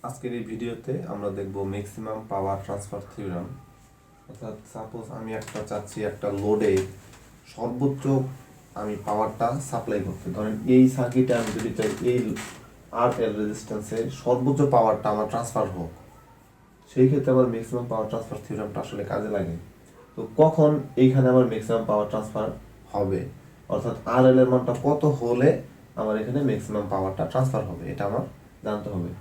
আজকের এই ভিডিওতে আমরা দেখব ম্যাক্সিমাম পাওয়ার ট্রান্সফার থিওরেম। অর্থাৎ সাপোজ আমি চাচ্ছি একটা লোডে সর্বোচ্চ আমি পাওয়ারটা সাপ্লাই করতে, ধরেন এই সার্কিটে আমি যদি চাই এই আর এল রেজিস্ট্যান্সে সর্বোচ্চ পাওয়ারটা আমার ট্রান্সফার হোক, সেই ক্ষেত্রে আমার ম্যাক্সিমাম পাওয়ার ট্রান্সফার থিওরেমটা আসলে কাজে লাগে। তো কখন এইখানে আমার ম্যাক্সিমাম পাওয়ার ট্রান্সফার হবে, অর্থাৎ আর এল এর মানটা কত হলে আমার এখানে ম্যাক্সিমাম পাওয়ারটা ট্রান্সফার হবে, এটা আমার জানতে হবে।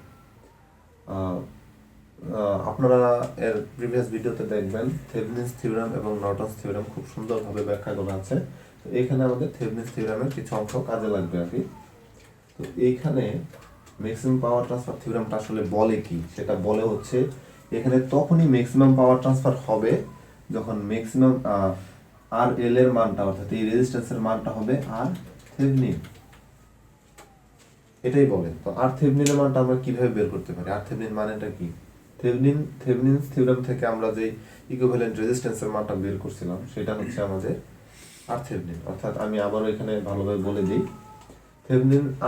আপনারা এর প্রিভিয়াস ভিডিওতে দেখবেন থেভেনিনস থিওরেম এবং নর্টনস থিওরেম খুব সুন্দরভাবে ব্যাখ্যা করা আছে। তো এইখানে আমাদের থেভেনিনস থিওরেমের কিছু অংশ কাজে লাগবে আর কি। তো এইখানে ম্যাক্সিমাম পাওয়ার ট্রান্সফার থিওরেমটা আসলে বলে কি, সেটা বলে হচ্ছে এখানে তখনই ম্যাক্সিমাম পাওয়ার ট্রান্সফার হবে যখন ম্যাক্সিমাম আর এল এর মানটা, অর্থাৎ এই রেজিস্ট্যান্সের মানটা হবে আর থেভেনিন, এটাই বলে। তো আর থেভেনিনের মানটা আমরা কিভাবে বের করতে পারি? আর থেভেনিন মানেটা কি? থেভেনিনস থিওরেম থেকে আমরা যে ইকুইভ্যালেন্ট রেজিস্ট্যান্সের মানটা বের করছিলাম সেটা হচ্ছে আমাদের আর থেভেনিন। অর্থাৎ আমি আবারও এখানে ভালোভাবে বলে দিই,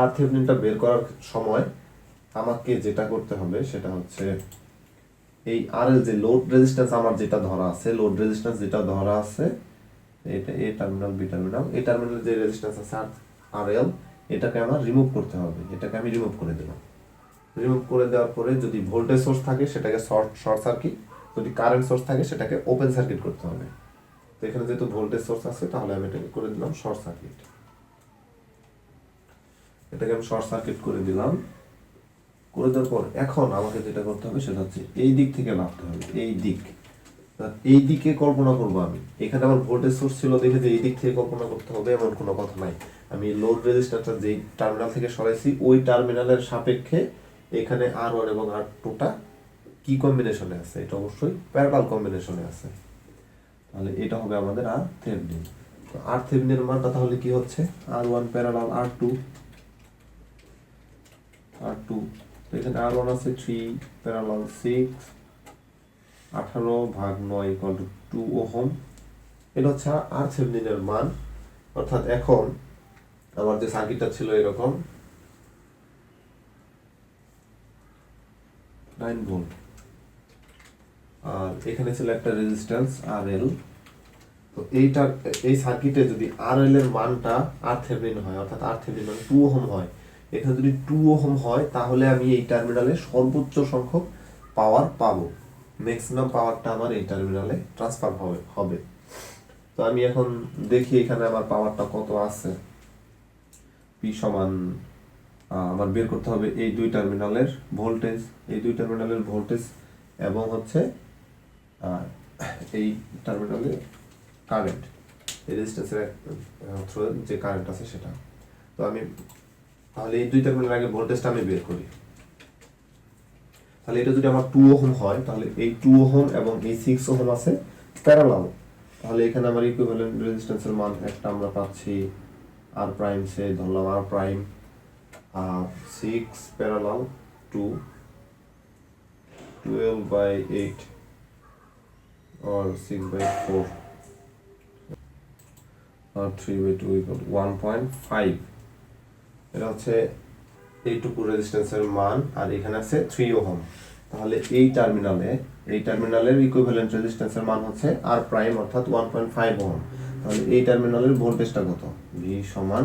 আর থেভেনিনটা বের করার সময় আমাকে যেটা করতে হবে সেটা হচ্ছে এই আর এল যে লোড রেজিস্ট্যান্স আমার যেটা ধরা আছে, লোড রেজিস্ট্যান্স যেটা ধরা আছে, এটা এ টার্মিনাল বি টার্মিনাল, এই টার্মিনাল যে রেজিস্ট্যান্স আছে আর এল, এটাকে আমার রিমুভ করতে হবে। এটাকে আমি রিমুভ করে দিলাম। রিমুভ করে দেওয়ার পরে যদি ভোল্টেজ সোর্স থাকে সেটাকে শর্ট সার্কিট, যদি কারেন্ট সোর্স থাকে সেটাকে ওপেন সার্কিট করতে হবে। তো এখানে যেহেতু ভোল্টেজ সোর্স আছে তাহলে আমি এটাকে করে দিলাম শর্ট সার্কিট। এটাকে আমি শর্ট সার্কিট করে দিলাম। করে দেওয়ার পর এখন আমাকে যেটা করতে হবে সেটা হচ্ছে এই দিক থেকে নামতে হবে, এই দিক। এই দিকে কল্পনা করবো আমি, এখানে আমার ভোল্টেজ সোর্স ছিল দেখে যে এই দিক থেকে কল্পনা করতে হবে এমন কোনো কথা নাই। আমি লোড রেজিস্ট্যান্সটা যেই টার্মিনাল থেকে সরাইছি ওই টার্মিনালের সাপেক্ষে এখানে আর ওয়ান এবং আর টুটা কি কম্বিনেশনে আছে, এটা অবশ্যই প্যারালাল কম্বিনেশনে আছে। তাহলে এটা হবে আমাদের আর থেভেনিন। তো আর থেভেনিনের মানটা তাহলে কি হচ্ছে, আর ওয়ান প্যারালাল আর টু, তো এখানে আর ওয়ান আছে 3 প্যারালাল 6, 18/9 ইকুয়াল টু 2 ওহম। এটা হচ্ছে আর থেভেনিনের মান। অর্থাৎ এখন আমার যে সার্কিটটা ছিল এরকম 9 ভোল্ট, আর এখানে ছিল একটা রেজিস্ট্যান্স আর এল। তো এই সার্কিটে যদি আর এল এর মানটা আর থেভেনিন হয়, অর্থাৎ আর থেভেনিন মানে 2 ওহম হয়, এখানে যদি 2 ওহম হয় তাহলে আমি এই টার্মিনালে সর্বোচ্চ সংখ্যক পাওয়ার পাবো, ম্যাক্সিমাম পাওয়ারটা আমার এই টার্মিনালে ট্রান্সফার হবে। তো আমি এখন দেখি এখানে আমার পাওয়ারটা কত আছে। পি সমান আমার বের করতে হবে এই দুই টার্মিনালের ভোল্টেজ, এবং হচ্ছে এই টার্মিনালে কারেন্ট, এই রেজিস্ট্যান্সের থ্রু যে কারেন্ট আছে সেটা। তো আমি তাহলে এই দুই টার্মিনাল আগে ভোল্টেজটা আমি বের করি। তাহলে এটা যদি আমার 2 ওহম হয় তাহলে এই 2 ওহম এবং এই 6 ওহম আছে প্যারালাল। তাহলে এখানে আমার ইকুইভ্যালেন্ট রেজিস্ট্যান্সের মান একটা আমরা পাচ্ছি আর প্রাইম, সে ধরলাম আর prime 6 parallel to 12/8 or 6/4 or 3/2 equal 1.5। এটা হচ্ছে এইটুকু রেজিস্ট্যান্সের মান, আর এখানে আছে 3 ওহম। তাহলে এই টার্মিনালের ইকুইভ্যালেন্ট রেজিস্ট্যান্সের মান হচ্ছে আর প্রাইম অর্থাৎ 1.5 ওহম। তাহলে এই টার্মিনালের ভোল্টেজটা কত? ভি সমান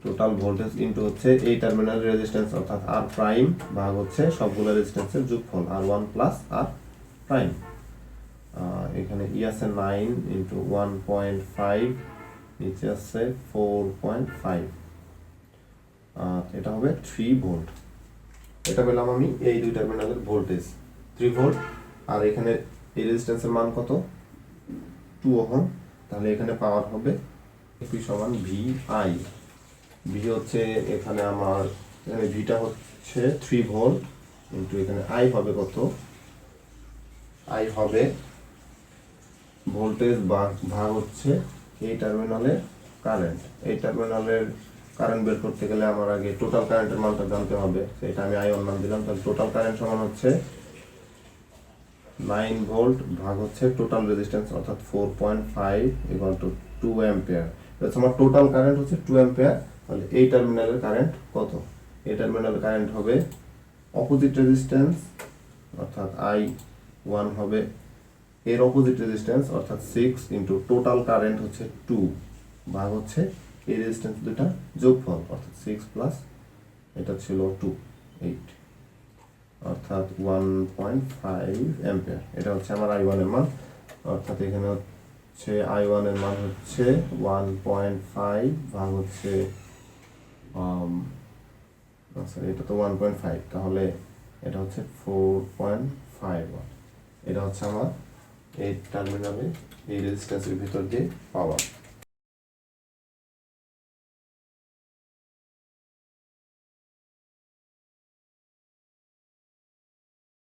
টোটাল ভোল্টেজ ইনটু হচ্ছে এই টার্মিনালের রেজিস্ট্যান্স অর্থাৎ আর প্রাইম ভাগ হচ্ছে সবগুলো রেজিস্ট্যান্সের যোগফল আর 1 প্লাস আর প্রাইম। এখানে ই আছে 9 ইনটু 1.5, নিচে আছে 4.5, এটা হবে 3 ভোল্ট। এটা পেলাম আমি এই দুই টার্মিনালের ভোল্টেজ 3 ভোল্ট, আর এখানে এই রেজিস্ট্যান্সের মান কত? 2 ওহম। তাহলে এখানে পাওয়ার হবে পি সমান ভি আই। ভি হচ্ছে এখানে আমার, এখানে ভিটা হচ্ছে 3 ভোল্ট কিন্তু এখানে আই হবে কত? আই হবে ভোল্টেজ ভাগ হচ্ছে এই টার্মিনালের কারেন্ট। এই টার্মিনালের কারেন্ট বের করতে গেলে আমার আগে টোটাল কারেন্টের মানটা জানতে হবে, সেটা আমি আই নাম দিলাম। তাহলে টোটাল কারেন্ট সমান হচ্ছে 9 ভোল্ট ভাগ হচ্ছে টোটাল রেজিস্ট্যান্স অর্থাৎ 4.5 ইকুয়াল টু 2 অ্যাম্পিয়ার। তাহলে আমার টোটাল কারেন্ট হচ্ছে 2 অ্যাম্পিয়ার। তাহলে এই টার্মিনালের কারেন্ট কত? এই টার্মিনালের কারেন্ট হবে অপোজিট রেজিস্ট্যান্স অর্থাৎ I1 হবে এর অপোজিট রেজিস্ট্যান্স অর্থাৎ 6 ইন্টু টোটাল কারেন্ট হচ্ছে 2 ভাগ হচ্ছে এই রেজিস্ট্যান্স দুটা যোগফল অর্থাৎ 6 প্লাস এটা ছিল 2 8 অর্থাৎ 1.5 অ্যাম্পিয়ার। এটা হচ্ছে আমার I1 এর মান, অর্থাৎ এখানে হচ্ছে I1 এর মান হচ্ছে 1.5 ভাগ হচ্ছে এটা তো 1.5, তাহলে এটা হচ্ছে 4.5 এটা হচ্ছে আমার এই টার্মিনালে এই রেজিস্ট্যান্সের ভিতর দিয়ে পাওয়া।